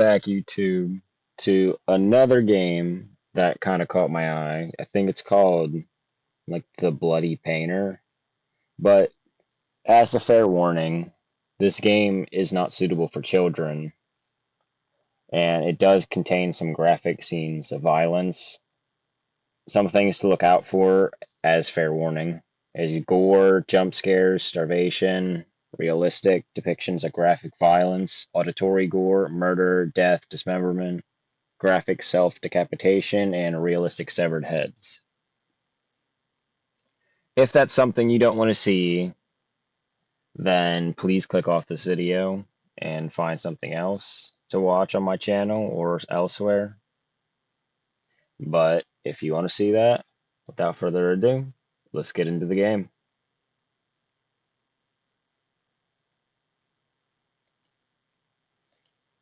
back YouTube to another game that kind of caught my eye. I think it's called like The Bloody Painter. But as a fair warning, this game is not suitable for children, and it does contain some graphic scenes of violence. Some things to look out for as fair warning is gore, jump scares, starvation, realistic depictions of graphic violence, auditory gore, murder, death, dismemberment, graphic self-decapitation, and realistic severed heads. If that's something you don't want to see, then please click off this video and find something else to watch on my channel or elsewhere. But if you want to see that, without further ado, let's get into the game.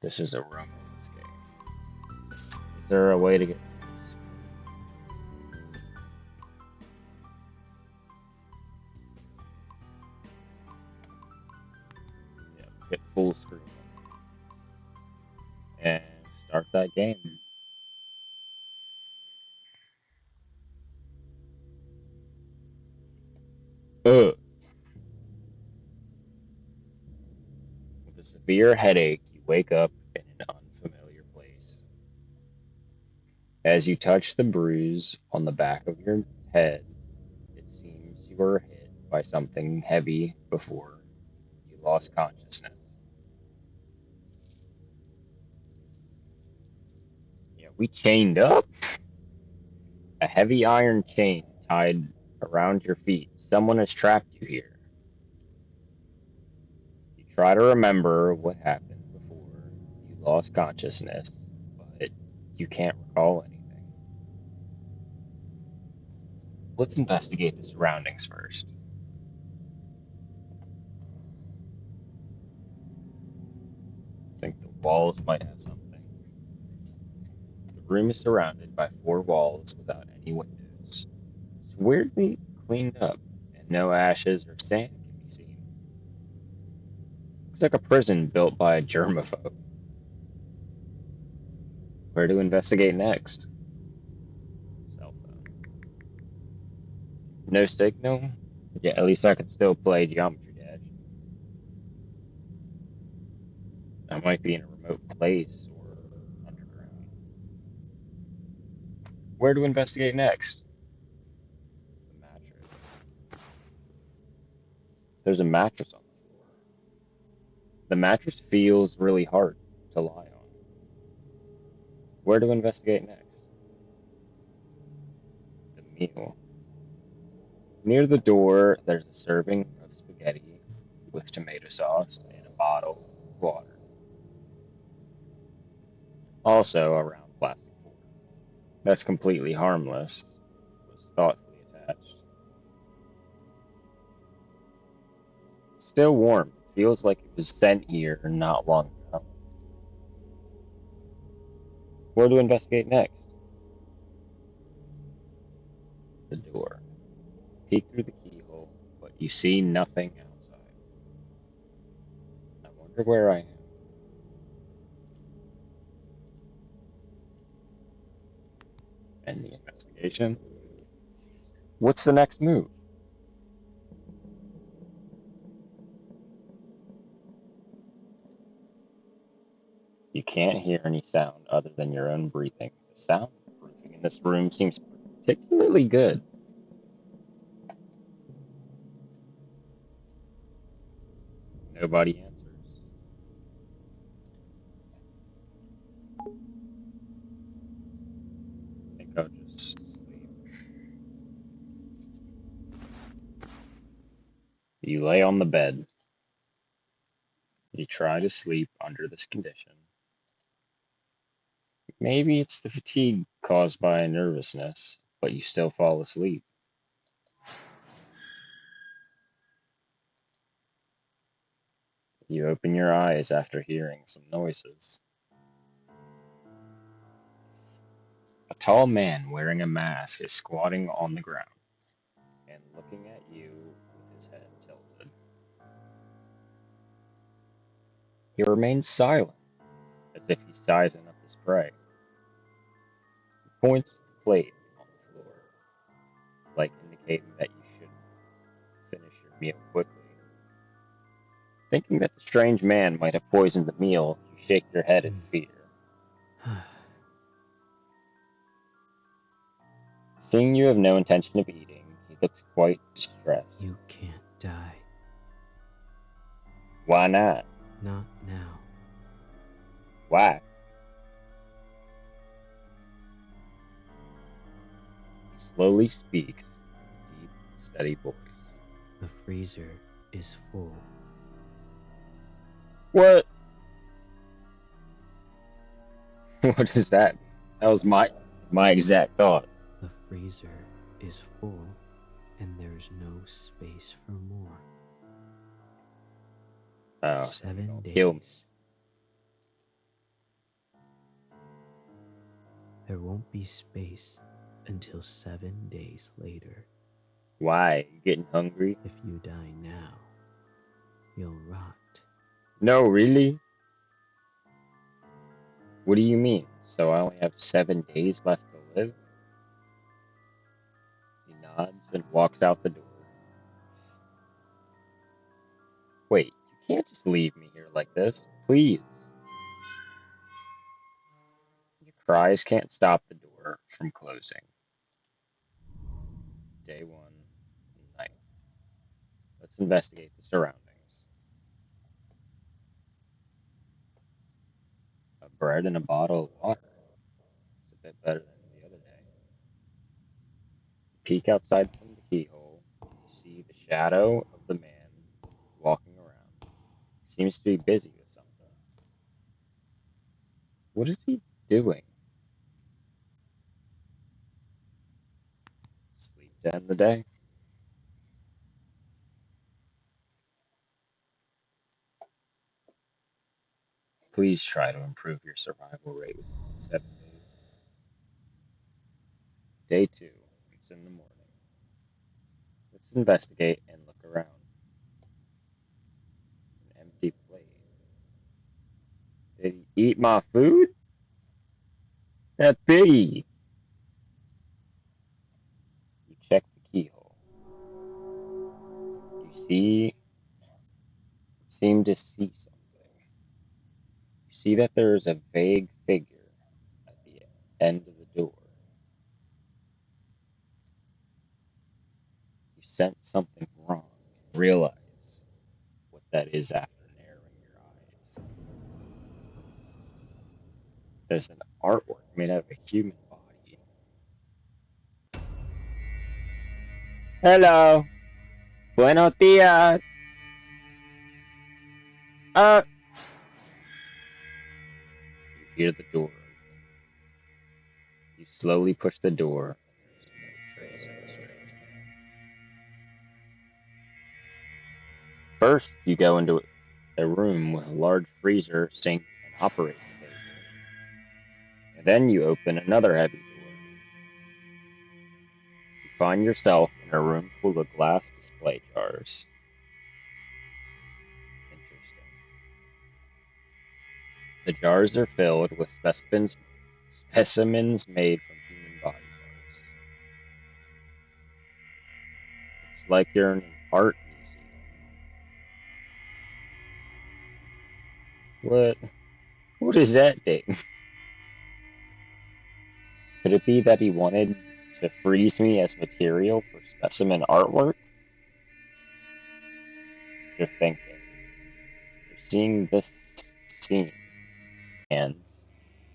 This is a romance game. Is there a way to get this? Yeah, let's get full screen and start that game. Ugh. With a severe headache, you wake up in an unfamiliar place. As you touch the bruise on the back of your head, it seems you were hit by something heavy before you lost consciousness. Yeah, we chained up? A heavy iron chain tied around your feet. Someone has trapped you here. You try to remember what happened before you lost consciousness, but you can't recall anything. Let's investigate the surroundings first. I think the walls might have something. The room is surrounded by four walls without any windows. It's weirdly cleaned up, and no ashes or sand can be seen. Looks like a prison built by a germaphobe. Where to investigate next? Cell phone. No signal? Yeah, at least I could still play Geometry Dash. I might be in a remote place or underground. Where to investigate next? The mattress. There's a mattress on the floor. The mattress feels really hard to lie on. Where to investigate next? The meal. Near the door, there's a serving of spaghetti with tomato sauce and a bottle of water. Also, a round plastic fork. That's completely harmless. Was thoughtfully attached. It's still warm. It feels like it was sent here not long ago. Where to investigate next? The door. Peek through the keyhole, but you see nothing outside. I wonder where I am. End the investigation. What's the next move? You can't hear any sound other than your own breathing. The soundproofing in this room seems particularly good. Nobody answers. I think I'll just sleep. You lay on the bed. You try to sleep under this condition. Maybe it's the fatigue caused by nervousness, but you still fall asleep. You open your eyes after hearing some noises. A tall man wearing a mask is squatting on the ground and looking at you with his head tilted. He remains silent, as if he's sizing up his prey. He points to the plate on the floor, like indicating that you should finish your meal quickly. Thinking that the strange man might have poisoned the meal, you shake your head in fear. Seeing you have no intention of eating, he looks quite distressed. You can't die. Why not? Not now. Why? He slowly speaks in a deep, steady voice. The freezer is full. What? What does that mean? That was my exact thought. The freezer is full, and there's no space for more. Oh, 7 kill me. days. There won't be space until 7 days later. Why? You getting hungry? If you die now, you'll rot. No, really? What do you mean? So I only have 7 days left to live? He nods and walks out the door. Wait, you can't just leave me here like this. Please. Your cries can't stop the door from closing. Day 1, night. Let's investigate the surroundings. A bread and a bottle of water. It's a bit better than the other day. You peek outside from the keyhole. You see the shadow of the man walking around. He seems to be busy with something. What is he doing? Sleep to end the day? Please try to improve your survival rate within 7 days. Day 2. It's in the morning. Let's investigate and look around. An empty plate. Did he eat my food? That piggy! You check the keyhole. You seem to see something. You see that there is a vague figure at the end of the door. You sense something wrong and realize what that is after narrowing your eyes. There's an artwork made out of a human body. Hello. Buenos dias. You hear the door open. You slowly push the door. There's no trace of the strange man. First, you go into a room with a large freezer, sink, and operating table. And then you open another heavy door. You find yourself in a room full of glass display jars. Interesting. The jars are filled with specimens made from human body parts. It's like you're in an art museum. What is that thing? Could it be that he wanted to freeze me as material for specimen artwork? You're thinking. You're seeing this scene. Hands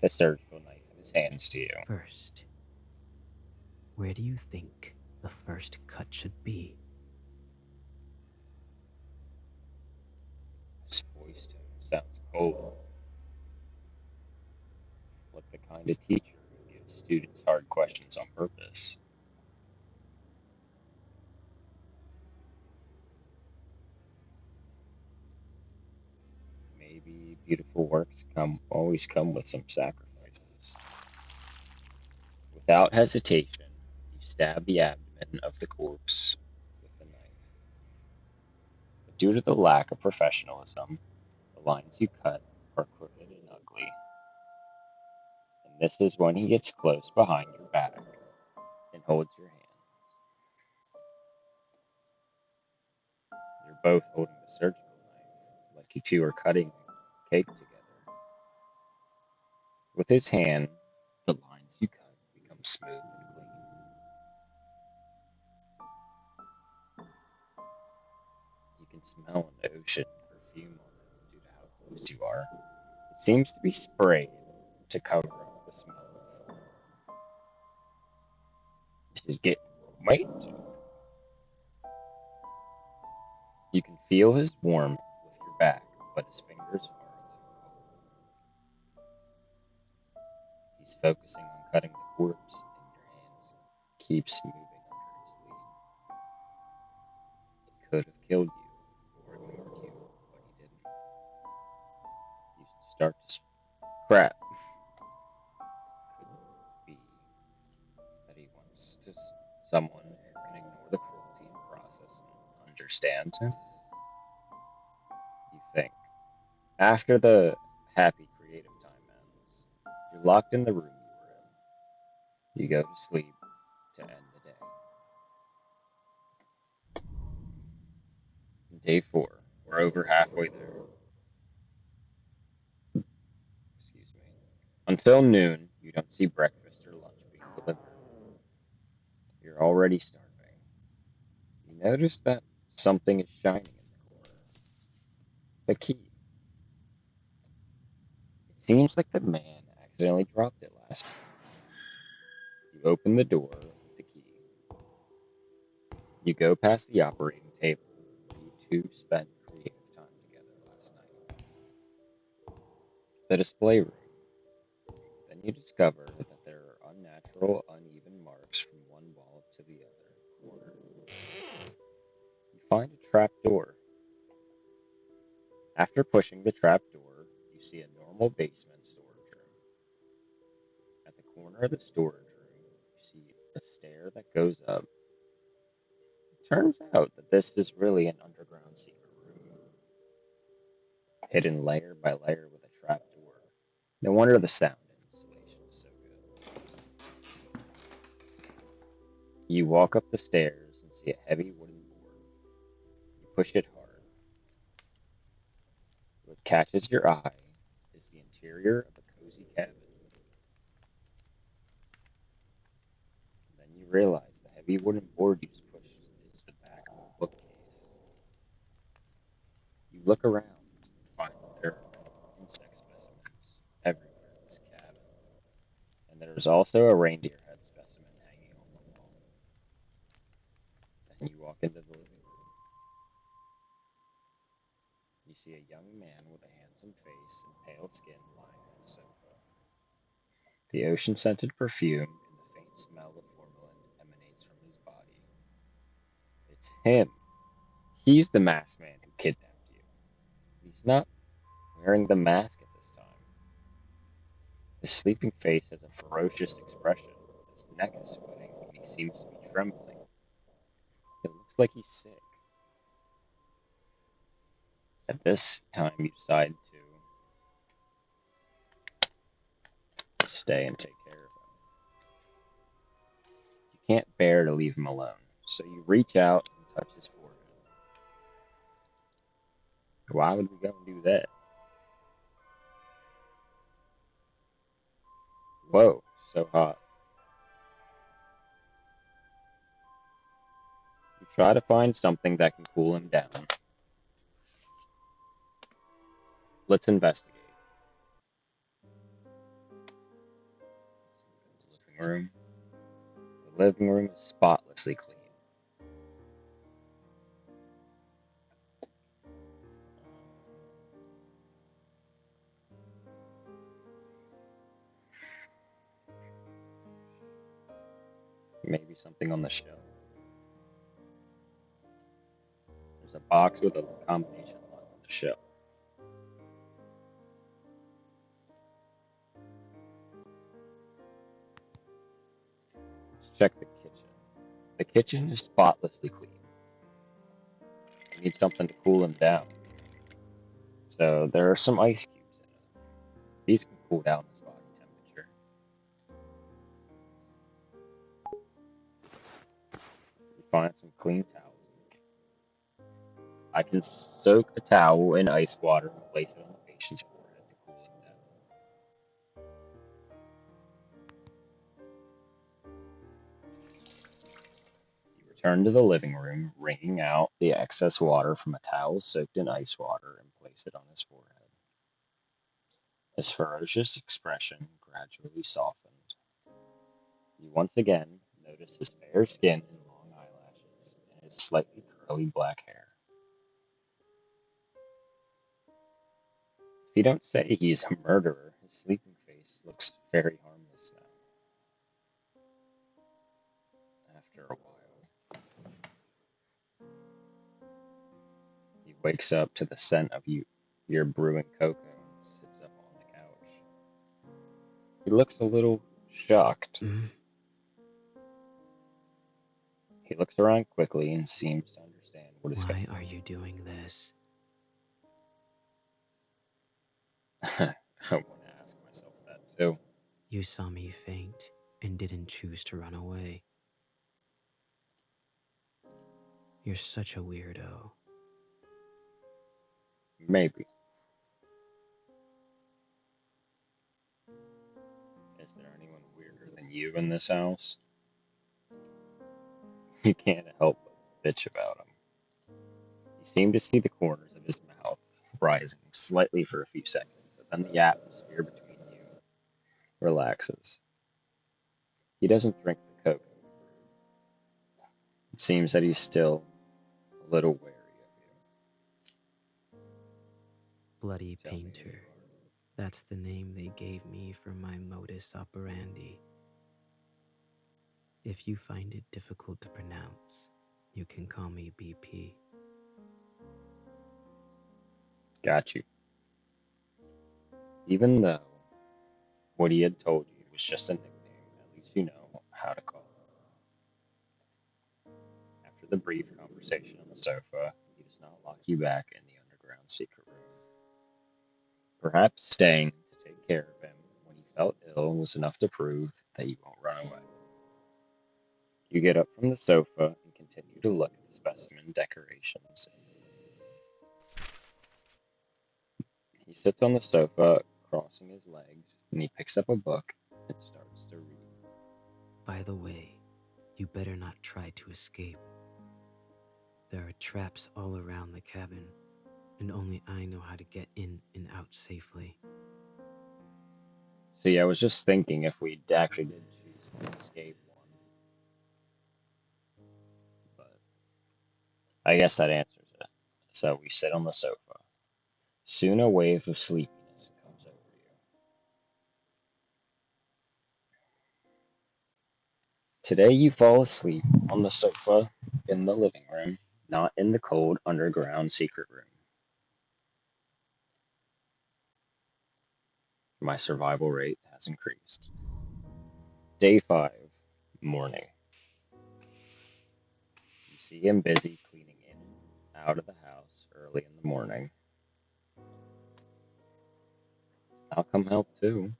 the surgical knife in his hands to you. First, where do you think the first cut should be? His voice tone sounds cold, like the kind of teacher who gives students hard questions on purpose. Maybe beautiful works always come with some sacrifices. Without hesitation, you stab the abdomen of the corpse with the knife. But due to the lack of professionalism, the lines you cut are crooked and ugly. This is when he gets close behind your back and holds your hand. You're both holding the surgical knife, like you two are cutting a cake together. With his hand, the lines you cut become smooth and clean. You can smell an ocean perfume on it due to how close you are. It seems to be sprayed to cover up the smell of this is getting romantic. You can feel his warmth with your back, but his fingers are a little cold. He's focusing on cutting the corpse, and your hands keeps moving under his lead. He could have killed you or ignored you, but he didn't. You start to crap. Could be that he wants to someone who can ignore the cruelty and process and understand him. You think. After the happy creative time ends, you're locked in the room you were in. You go to sleep to end the day. Day 4. We're over halfway there. Excuse me. Until noon, you don't see breakfast or lunch being delivered. You're already starving. You notice that something is shining in the corner. The key. It seems like the man accidentally dropped it last night. You open the door with the key. You go past the operating table where you two spent creative time together last night. The display room. Then you discover that there are unnatural, uneven marks from one wall to the other corner. You find a trap door. After pushing the trap door, you see a normal basement storage room. At the corner of the storage room, you see a stair that goes up. It turns out that this is really an underground secret room, hidden layer by layer with a trap door. No wonder the sound insulation is so good. You walk up the stairs and see a heavy wooden board. You push it hard. What catches your eye is the interior of a cozy cabin. Then you realize the heavy wooden board you just pushed is the back of a bookcase. You look around and find that there are many insect specimens everywhere in this cabin, and there is also a reindeer head specimen hanging on the wall. Then you walk into the living room. You see a young man with a handsome face and pale skin lying on a sofa. The ocean scented perfume and the faint smell of formalin emanates from his body. It's him. He's the masked man who kidnapped you. He's not wearing the mask at this time. His sleeping face has a ferocious expression. His neck is sweating and he seems to be trembling. It looks like he's sick. At this time, you decide to stay and take care of him. You can't bear to leave him alone, so you reach out and touch his forehead. Why would we go and do that? Whoa, so hot. You try to find something that can cool him down. Let's investigate. Let's look in the living room. The living room is spotlessly clean. Maybe something on the shelf. There's a box with a combination lock on the shelf. Let's check the kitchen. The kitchen is spotlessly clean. We need something to cool him down. So there are some ice cubes in it. These can cool down his body temperature. find some clean towels. I can soak a towel in ice water and place it on the patient's forehead to cool it down. You return to the living room, wringing out the excess water from a towel soaked in ice water and place it on his forehead. His ferocious expression gradually softened. You once again notice his fair skin and long eyelashes, and his slightly curly black hair. If you don't say he's a murderer, his sleeping face looks very harmless now. After a while, he wakes up to the scent of your brewing cocoa and sits up on the couch. He looks a little shocked. Mm, He looks around quickly and seems to understand what is going why are you doing this? on. I want to ask myself that too. You saw me faint and didn't choose to run away. You're such a weirdo. Maybe. Is there anyone weirder than you in this house? You can't help but bitch about him. You seem to see the corners of his mouth rising slightly for a few seconds, but then the atmosphere between you relaxes. He doesn't drink the cocoa you brewed. It seems that he's still a little wary of you. Bloody Tell me who you Painter. That's the name they gave me for my modus operandi. If you find it difficult to pronounce, you can call me BP. are. Got you. Even though what he had told you was just a nickname, at least you know how to call him. After the brief conversation on the sofa, he does not lock you back in the underground secret room. Perhaps staying to take care of him when he felt ill was enough to prove that you won't run away. You get up from the sofa and continue to look at the specimen decorations. He sits on the sofa, crossing his legs, and he picks up a book and starts to read. By the way, you better not try to escape. There are traps all around the cabin, and only I know how to get in and out safely. See, I was just thinking if we actually did choose the escape one, but I guess that answers it. So we sit on the sofa. Soon a wave of sleepiness comes over you. Today you fall asleep on the sofa in the living room, not in the cold underground secret room. My survival rate has increased. Day 5, morning. You see him busy cleaning in and out of the house early in the morning. I'll come help too.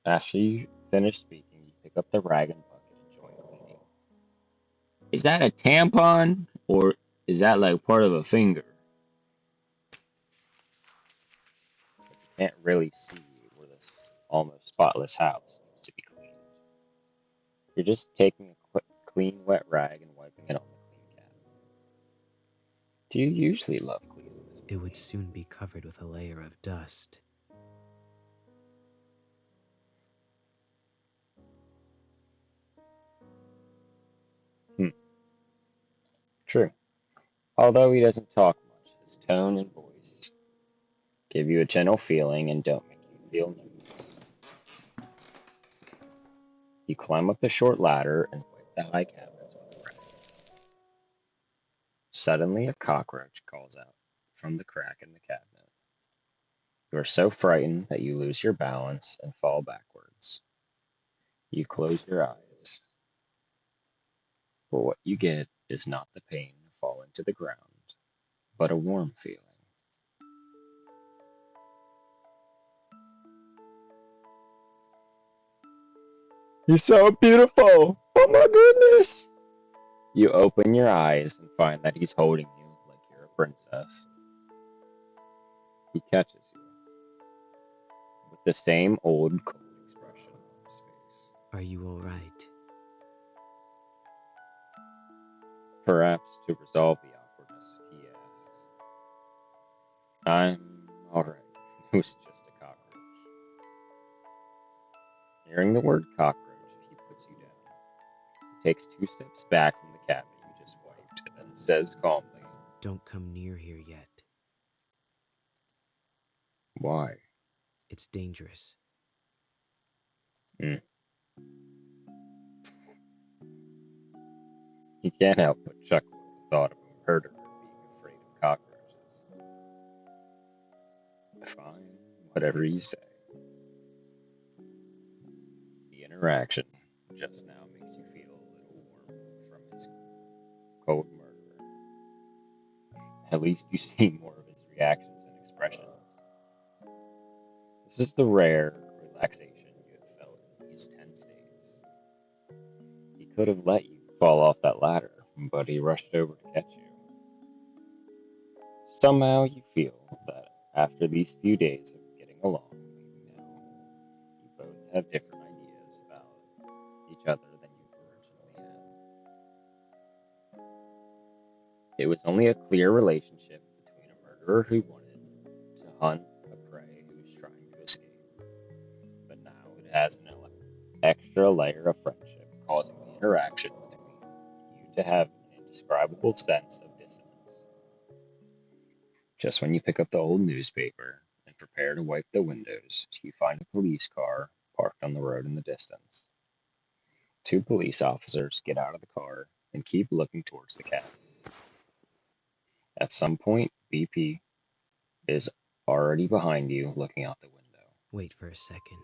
After you finish speaking, you pick up the rag and bucket and join cleaning. Is that a tampon or is that like part of a finger? But you can't really see where this almost spotless house needs to be cleaned. You're just taking a quick, clean, wet rag and wiping it on the clean cabinet. Do you usually love cleaning this It would much? soon be covered with a layer of dust. Hmm, true. Although he doesn't talk much, his tone and voice give you a gentle feeling and don't make you feel nervous. You climb up the short ladder and wipe the high cabinets with a rag. Suddenly, a cockroach calls out from the crack in the cabinet. You are so frightened that you lose your balance and fall backwards. You close your eyes, but what you get is not the pain of falling to the ground, but a warm feeling. He's so beautiful! Oh my goodness! You open your eyes and find that he's holding you like you're a princess. He catches you with the same old cold expression on his face. Are you all right? Perhaps to resolve the awkwardness, he asks, I'm alright. It was just a cockroach. Hearing the word cockroach, he puts you down. He takes 2 steps back from the cabin you just wiped and then says calmly, Don't come near here yet. Why? It's dangerous. Hmm. He can't help but chuckle at the thought of a murderer being afraid of cockroaches. Fine, whatever you say. The interaction just now makes you feel a little warm from his cold murderer. At least you see more of his reactions and expressions. This is the rare relaxation you have felt in these tense days. He could have let you fall off that ladder, but he rushed over to catch you. Somehow you feel that after these few days of getting along, now you both have different ideas about each other than you originally had. It was only a clear relationship between a murderer who wanted to hunt a prey who was trying to escape, but now it has an extra layer of friendship, causing the interaction between you to have an indescribable sense of dissonance. Just when you pick up the old newspaper and prepare to wipe the windows, you find a police car parked on the road in the distance. 2 police officers get out of the car and keep looking towards the cabin. At some point, BP is already behind you looking out the window. Wait for a second.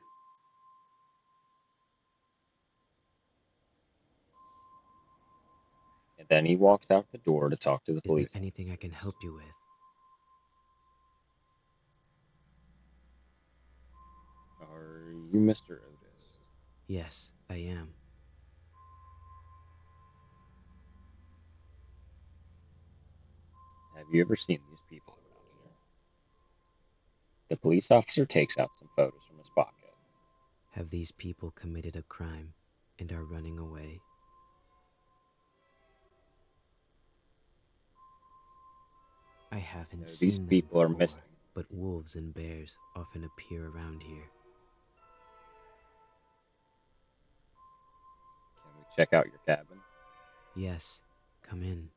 And then he walks out the door to talk to the Is there police anything I can officers. help you with? Are you Mr. Otis? Yes, I am. Have you ever seen these people around here? The police officer takes out some photos from his pocket. Have these people committed a crime and are running away? I haven't No, these seen them people are before, missing. but wolves and bears often appear around here. Can we check out your cabin? Yes, come in.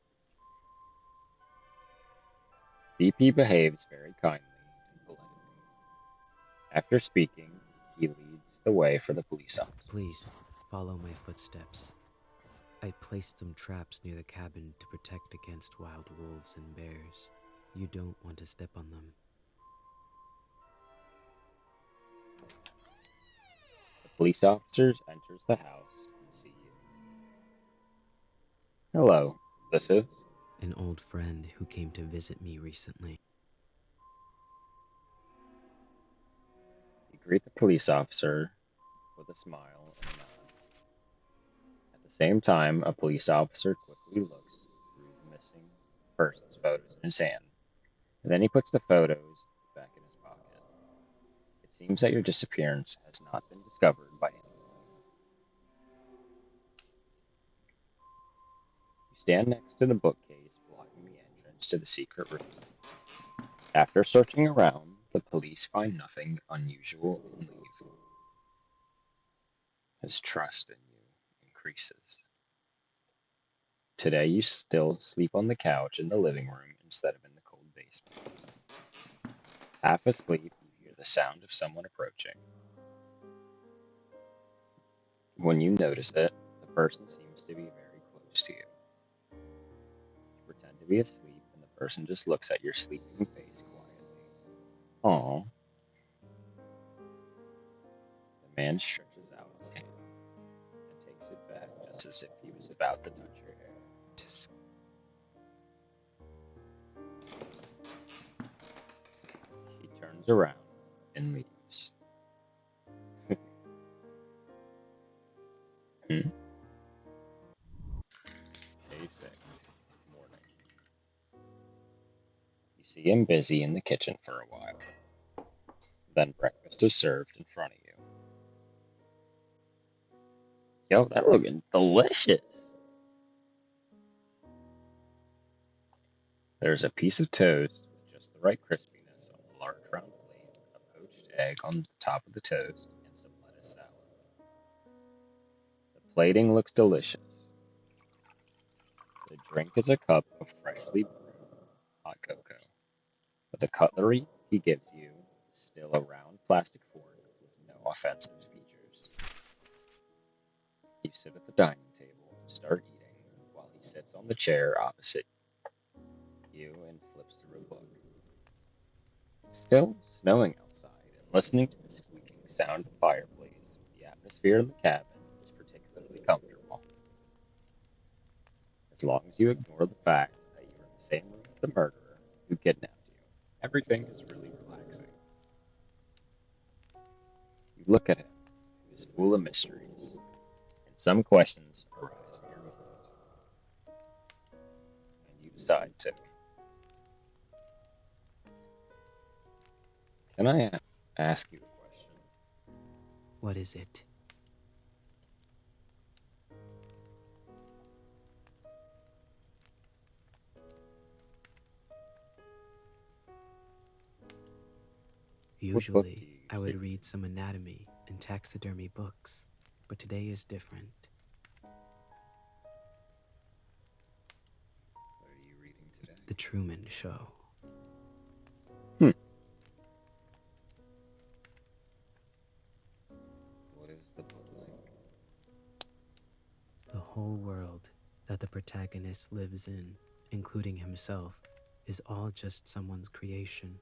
BP behaves very kindly and politely. After speaking, he leads the way for the police officers. Please, follow my footsteps. I placed some traps near the cabin to protect against wild wolves and bears. You don't want to step on them. The police officers enters the house and see you. Hello, this is. An old friend who came to visit me recently. You greet the police officer with a smile and a nod. At the same time, a police officer quickly looks through the missing person's photos in his hand, and then he puts the photos back in his pocket. It seems that your disappearance has not been discovered by anyone. You stand next to the bookcase blocking the entrance to the secret room. After searching around, the police find nothing unusual and leave. His trust in you increases. Today you still sleep on the couch in the living room instead of in the cold basement. Half asleep, you hear the sound of someone approaching. When you notice it, the person seems to be very close to you. You pretend to be asleep, and the person just looks at your sleeping face quietly. Aw. The man stretches out his hand and takes it back just as if he was about to touch your hair. Just He turns around and leaves. 26. Morning. You see him busy in the kitchen for a while. Then breakfast is served in front of you. Yo, that looking delicious. There's a piece of toast with just the right crispiness on a large round plate, a poached egg on the top of the toast, and some lettuce salad. The plating looks delicious. The drink is a cup of freshly brewed hot cocoa. But the cutlery he gives you is still a round plastic fork with no offensive features. You sit at the dining table and start eating while he sits on the chair opposite you and flips through a book. It's still snowing outside, and listening to the squeaking sound of the fireplace, the atmosphere in the cabin is particularly comfortable. As long as you ignore the fact that you're in the same room with the murderer who kidnapped you, everything is really relaxing. You look at him, who is full of mysteries, and some questions arise in your mind, and you decide to. Can I ask you a question? What is it? What book do Usually, you I would usually read? read some anatomy and taxidermy books, but today is different. What are you reading today? The Truman Show. Hmm. What is the book like? The whole world that the protagonist lives in, including himself, is all just someone's creation.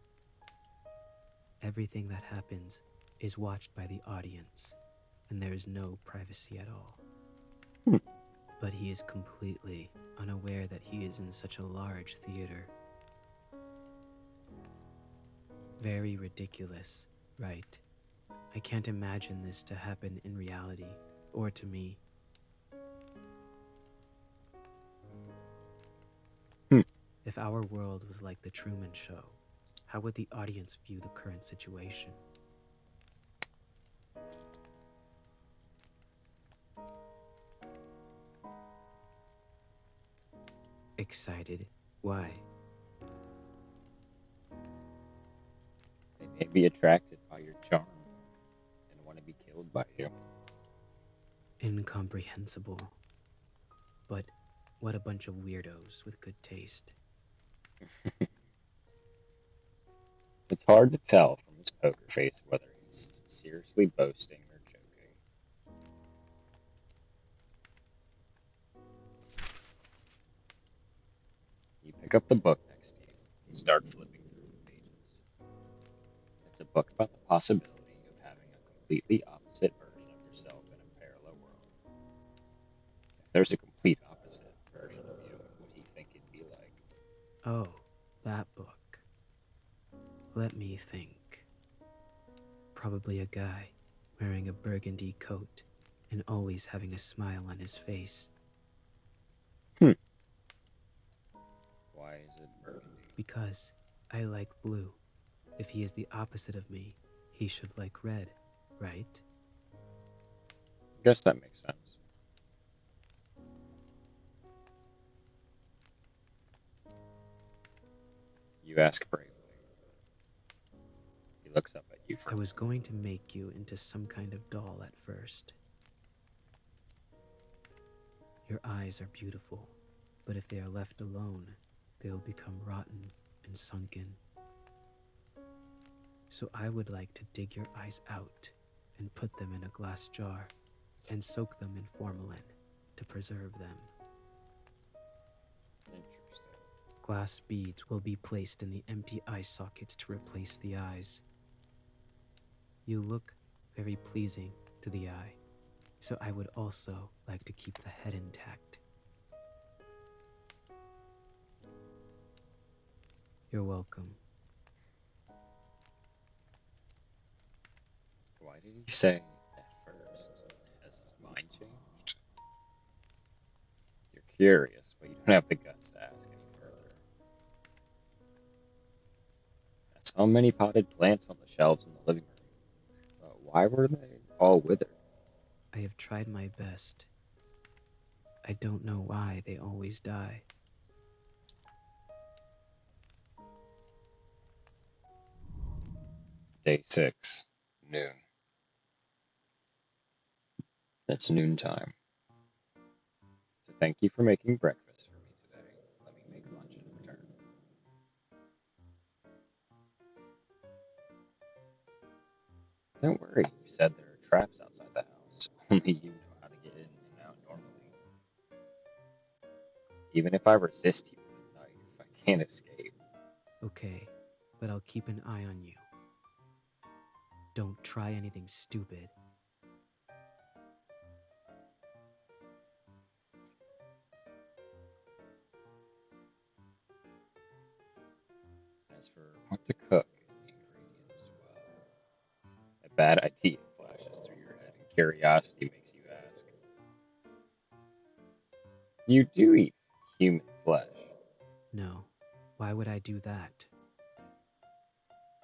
Everything that happens is watched by the audience, and there is no privacy at all. Hmm. But he is completely unaware that he is in such a large theater. Very ridiculous, right? I can't imagine this to happen in reality, or to me. Hmm. If our world was like the Truman Show, how would the audience view the current situation? Excited. Why? They may be attracted by your charm and want to be killed by you. Incomprehensible. But what a bunch of weirdos with good taste. It's hard to tell from his poker face whether he's seriously boasting or joking. You pick up the book next to you and start flipping through the pages. It's a book about the possibility of having a completely opposite version of yourself in a parallel world. If there's a complete opposite version of you, what do you think it'd be like? Oh, that book. Let me think. Probably a guy wearing a burgundy coat and always having a smile on his face. Hmm, why is it burgundy? Because I like blue. If he is the opposite of me, he should like red, right? I guess that makes sense. You ask bravely. He looks up at you for I a was moment. going to make you into some kind of doll at first. Your eyes are beautiful, but if they are left alone, they'll become rotten and sunken. So I would like to dig your eyes out and put them in a glass jar and soak them in formalin to preserve them. Interesting. Glass beads will be placed in the empty eye sockets to replace the eyes. You look very pleasing to the eye, so I would also like to keep the head intact. You're welcome. Why did he say at first? Has his mind changed? You're curious, but you don't have the guts to ask any further. I saw many potted plants on the shelves in the living room, but why were they all withered? I have tried my best. I don't know why they always die. Day 6, noon. It's noontime. To thank you for making breakfast for me today, let me make lunch in return. Don't worry, you said there are traps outside the house. Only you know how to get in and out normally. Even if I resist you with a knife, I can't escape. Okay, but I'll keep an eye on you. Don't try anything stupid. As for what to cook and the ingredients, well, a bad idea flashes through your head and curiosity makes you ask. You do eat human flesh. No, why would I do that?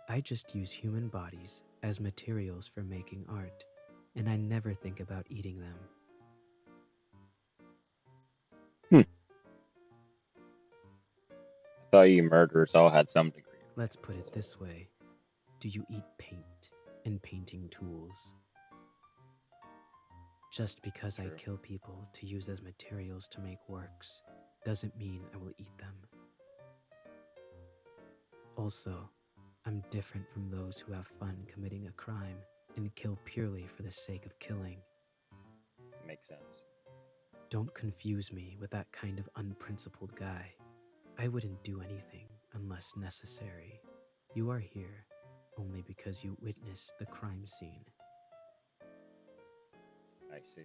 I just use human bodies as materials for making art, and I never think about eating them. I thought you murderers all had some degree of Let's put it cannibalism. this way. Do you eat paint and painting tools? Just because I True. kill people to use as materials to make works doesn't mean I will eat them. Also, I'm different from those who have fun committing a crime and kill purely for the sake of killing. Makes sense. Don't confuse me with that kind of unprincipled guy. I wouldn't do anything unless necessary. You are here only because you witnessed the crime scene. I see.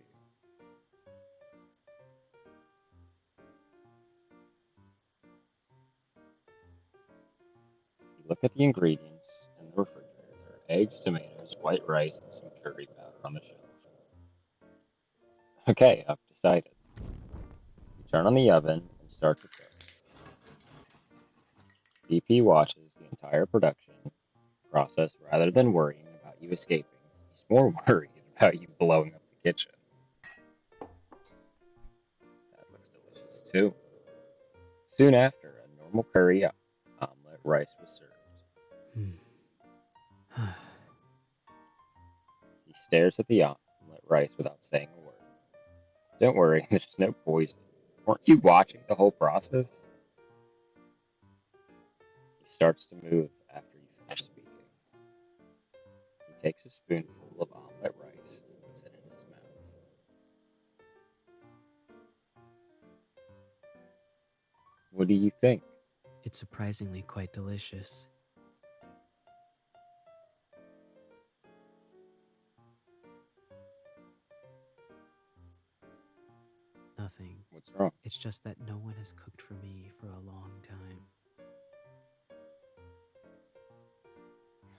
You look at the ingredients in the refrigerator. There are eggs, tomatoes, white rice, and some curry powder on the shelf. Okay, I've decided. You turn on the oven and start to cook. BP watches the entire production process rather than worrying about you escaping. He's more worried about you blowing up the kitchen. That looks delicious too. Soon after, a normal curry omelet rice was served. Hmm. He stares at the omelet rice without saying a word. Don't worry, there's no poison. Weren't you watching the whole process? He starts to move after you finish speaking. He takes a spoonful of omelet rice and puts it in his mouth. What do you think? It's surprisingly quite delicious. Nothing. What's wrong? It's just that no one has cooked for me for a long time.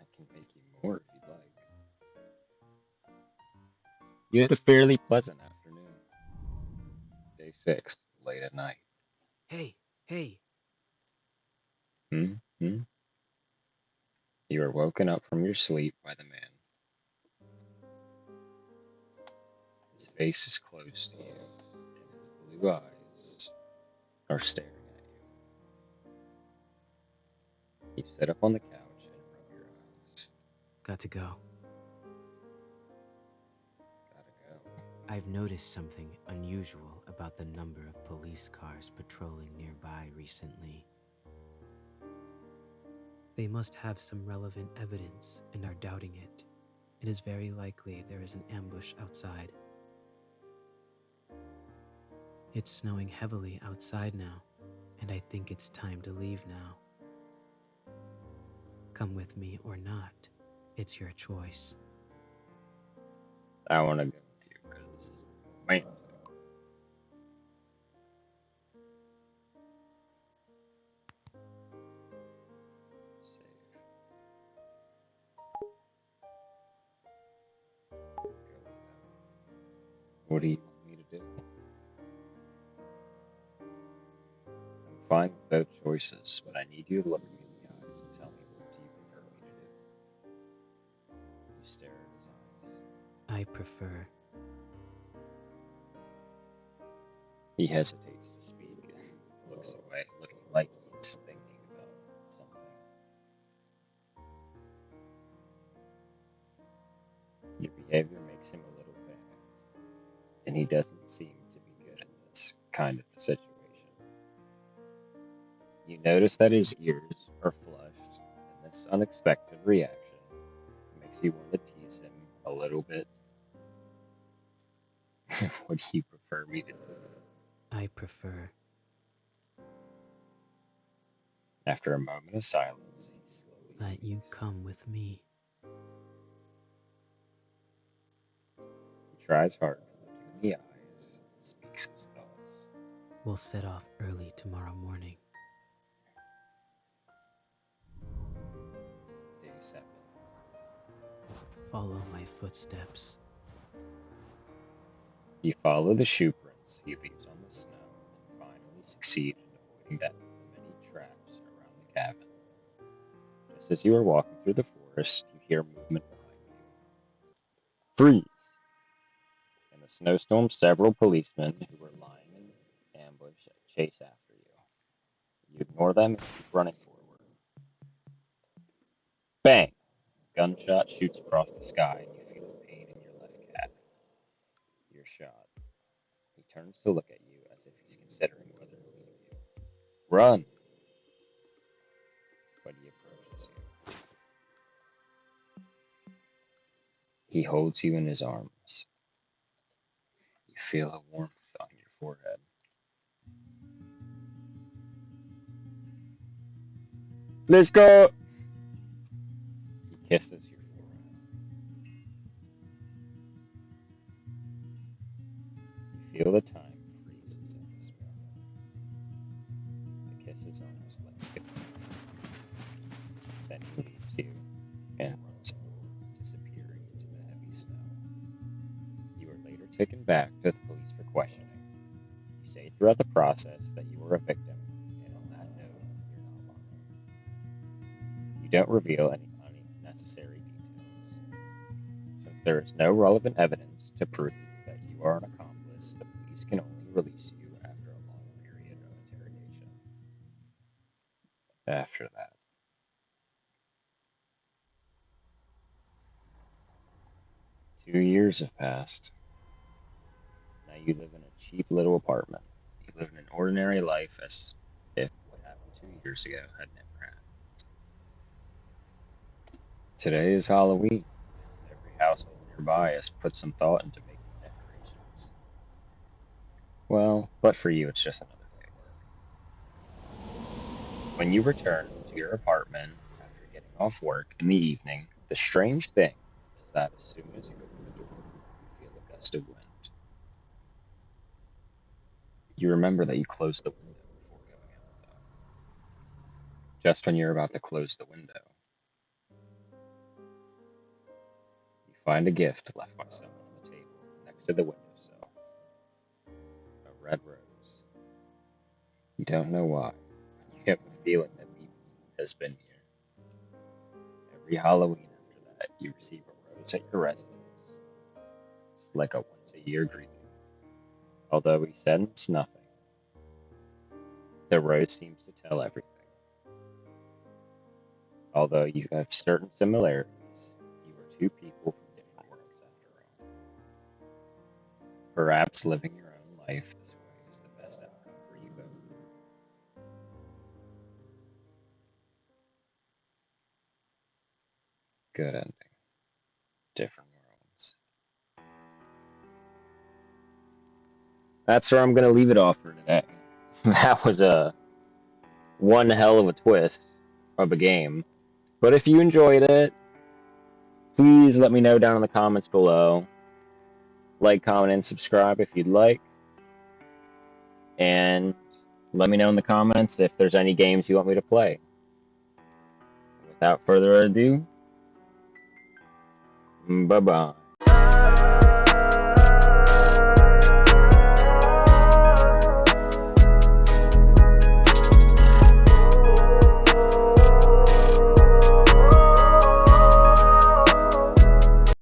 I can make you more if you'd like. You had a fairly pleasant afternoon. Day 6, late at night. Hey, hey! Hmm? Hmm? You are woken up from your sleep by the man. His face is close to you, and his blue eyes are staring at you. You sit up on the couch and rub your eyes. Got to go. Gotta go. I've noticed something unusual about the number of police cars patrolling nearby recently. They must have some relevant evidence and are doubting it. It is very likely there is an ambush outside. It's snowing heavily outside now, and I think it's time to leave now. Come with me or not, it's your choice. I want to go with you because this is man. Save. Go with them. What do you want me to do? fine with both choices, but I need you to look me in the eyes and tell me what do you prefer me to do. You stare at his eyes. I prefer. He hesitates to speak and looks away, looking like he's thinking about something. Your behavior makes him a little panicked, and he doesn't seem to be good in this kind of a situation. You notice that his ears are flushed, and this unexpected reaction makes you want to tease him a little bit. What do you prefer me to do? I prefer. After a moment of silence, he slowly That you speaks. come with me. He tries hard to look you in the eyes and speaks his thoughts. We'll set off early tomorrow morning. Day 7. Follow my footsteps. You follow the shoe prints he leaves on the snow and finally succeed in avoiding the many traps around the cabin. Just as you are walking through the forest, you hear movement behind you. Freeze! In the snowstorm, several policemen who were lying in ambush chase after you. You ignore them and keep running forward. Bang! Gunshot shoots across the sky and you feel a pain in your left calf. You're shot. He turns to look at you as if he's considering whether to leave you. Run! But he approaches you. He holds you in his arms. You feel a warmth on your forehead. Let's go! He kisses your forehead. You feel the time freezes at this moment. The kiss is almost like goodbye. Then he leaves you and runs forward, disappearing into the heavy snow. You are later taken back to the police for questioning. You say throughout the process that you were a victim, and on that note, you're not lying. You don't reveal any unnecessary details. Since there is no relevant evidence to prove that you are an accomplice, the police can only release you after a long period of interrogation. After that, 2 years have passed. Now you live in a cheap little apartment. You live an ordinary life as if what happened 2 years ago had never happened. Today is Halloween. Every household nearby has put some thought into making decorations. Well, but for you, it's just another day at work. When you return to your apartment after getting off work in the evening, the strange thing is that as soon as you open the door, you feel a gust of wind. You remember that you closed the window before going out, though. Just when you're about to close the window, you find a gift left by someone on the table next to the windowsill, a red rose. You don't know why. You have a feeling that Mimi has been here. Every Halloween after that, you receive a rose at your residence. It's like a once a year greeting. Although he says nothing, the rose seems to tell everything. Although you have certain similarities, you are two people from different worlds after all. Perhaps living your own life this way is the best outcome for you both. Good ending. Different worlds. That's where I'm going to leave it off for today. That was a one hell of a twist of a game. But if you enjoyed it, please let me know down in the comments below. Like, comment, and subscribe if you'd like. And let me know in the comments if there's any games you want me to play. Without further ado, bye bye.